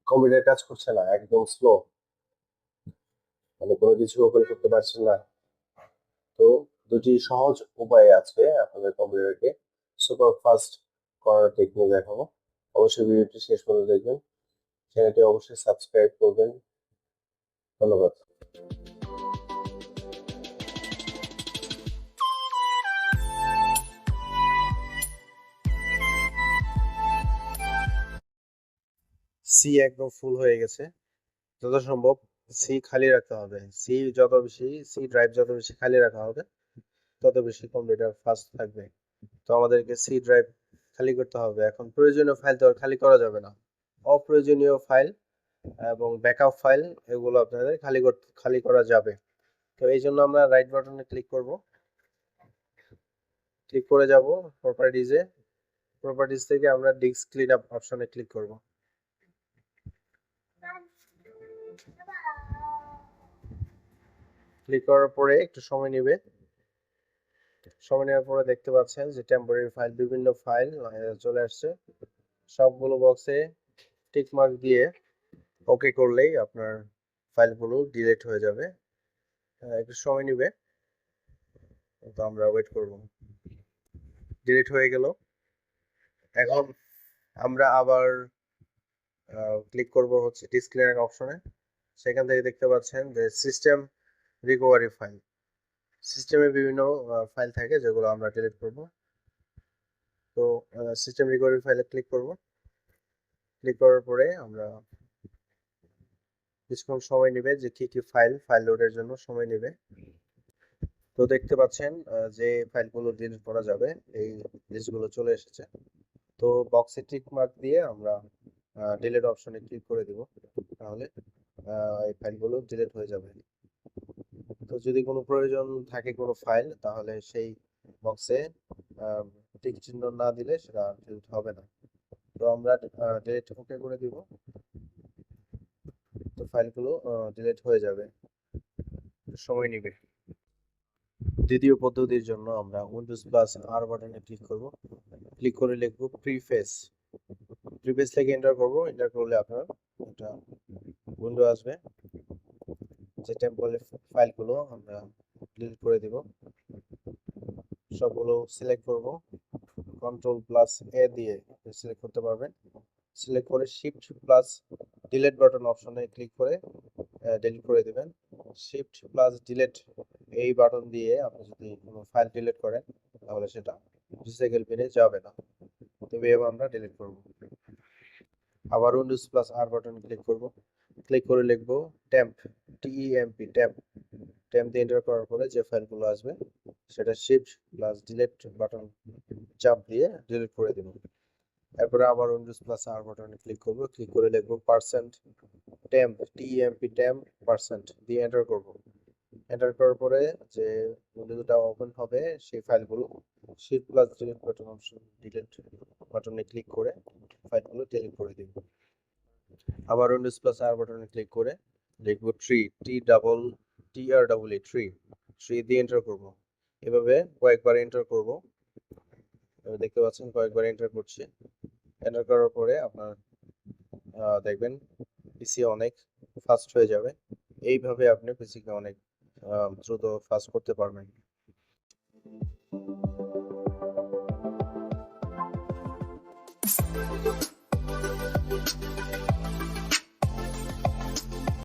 Computer কাজ করছে না, একদম স্লো, মানে কোনো কিছু ওপেন করতে পারছেন না। তো দুটি সহজ উপায় আছে আপনাদের কম্পিউটারকে সুপার ফাস্ট করার টেকনিক দেখাবো। অবশ্যই ভিডিওটি শেষ পর্যন্ত দেখবেন, চ্যানেলটি অবশ্যই সাবস্ক্রাইব করবেন। ধন্যবাদ। সি একদম ফুল হয়ে গেছে, যত সম্ভব সি খালি রাখতে হবে। সি ড্রাইভ যত বেশি খালি রাখা হবে তত বেশি কম্পিউটার ফাস্ট থাকবে। তো আমাদেরকে সি ড্রাইভ খালি করতে হবে। এখন প্রয়োজনীয় ফাইল তো আর খালি করা যাবে না, অপ্রয়োজনীয় ফাইল এবং ব্যাকআপ ফাইল এগুলো আপনাদের খালি করা যাবে। তো এই জন্য আমরা রাইট বাটনে ক্লিক করব, ক্লিক করে যাব প্রপার্টিজ থেকে আমরা ডিস্ক ক্লিন আপ অপশনে ক্লিক করব। ক্লিক করার পরে একটু সময় নেবে, সময় নেওয়ার পরে দেখতে পাচ্ছেন যে টেম্পোরারি ফাইল, বিভিন্ন ফাইল চলে আসছে। সবগুলো বক্সে টিক মার্ক দিয়ে ওকে করলেই আপনার ফাইলগুলো ডিলিট হয়ে যাবে। একটু সময় নেবে, তো আমরা ওয়েট করব। ডিলিট হয়ে গেল। এখন আমরা আবার ক্লিক করব হচ্ছে ডিস্ক ক্লিন অপশনে। সেখান থেকে দেখতে পাচ্ছেন যে সিস্টেম রিকভারি ফাইল, সিস্টেমে বিভিন্ন ফাইল থাকে যেগুলো আমরা ডিলিট করব। তো সিস্টেম রিকভারি ফাইলে ক্লিক করব। ক্লিক করার পরে আমরা কিছুক্ষণ সময় নেবে, যে কি কি ফাইল লোডের জন্য সময় নেবে। তো দেখতে পাচ্ছেন যে ফাইলগুলো ডিলিট করা যাবে এই লিস্টগুলো চলে এসেছে। তো বক্সে টিক মার্ক দিয়ে আমরা ডিলিট অপশনে ক্লিক করে দিব, তাহলে এই ফাইলগুলো ডিলিট হয়ে যাবে। তো যদি কোনো প্রয়োজন থাকে কোনো ফাইল, তাহলে সেই বক্সে টিক চিহ্ন না দিলে সেটা ডিলিট হবে না। তো আমরা ডিলিট ওকে করে দিব, তো ফাইলগুলো ডিলিট হয়ে যাবে, সময় নেবে। দ্বিতীয় পদ্ধতির জন্য আমরা উইন্ডোজ প্লাস আর বাটনে ক্লিক করব। ক্লিক করে লিখব প্রিফেস লিখে এন্টার করব। এন্টার করলে আপনার একটা উইন্ডো আসবে, যে টেম্পোরারি ফাইলগুলো আমরা ডিলিট করে দিব। সবগুলো সিলেক্ট করব, কন্ট্রোল প্লাস এ দিয়ে সিলেক্ট করতে পারবেন। সিলেক্ট করে শিফট প্লাস ডিলিট বাটন অপশনে ক্লিক করে ডিলিট করে দিবেন। শিফট প্লাস ডিলিট এই বাটন দিয়ে আপনি যদি কোনো ফাইল ডিলিট করেন তাহলে সেটা রিসাইকেল বিনে যাবে না। তবে এবার আমরা ডিলিট করব। আবার উইন্ডোজ প্লাস আর বাটন ক্লিক করব। ক্লিক করে লিখব টেম্প, টিইএমপি টেম্প। টেম্প দিয়ে এন্টার করার পরে যে ফাইলগুলো আসবে সেটা শিফট প্লাস ডিলিট বাটন চাপ দিয়ে ডিলিট করে দেব। এরপরে আবার উইন্ডোজ প্লাস আর বাটনে ক্লিক করব। ক্লিক করে লিখব percent temp, TMP temp percent দিয়ে এন্টার করব। এন্টার করার পরে যে উইন্ডোটা ওপেন হবে সেই ফাইলগুলো shift plus delete button option delete বাটনে ক্লিক করে ফাইলগুলো ডিলিট করে দিব। আবার উইন্ডোজ প্লাস আর বাটনে ক্লিক করে লিখব ট্রি, ট্রি দিয়ে এন্টার করব। এভাবে কয়েকবার এন্টার করব। দেখতে পাচ্ছেন কয়েকবার এন্টার করছি। এন্টার করার পরে আপনার দেখবেন পিসি অনেক ফাস্ট হয়ে যাবে। এইভাবে আপনি পিসিকে অনেক দ্রুত ফাস্ট করতে পারবেন।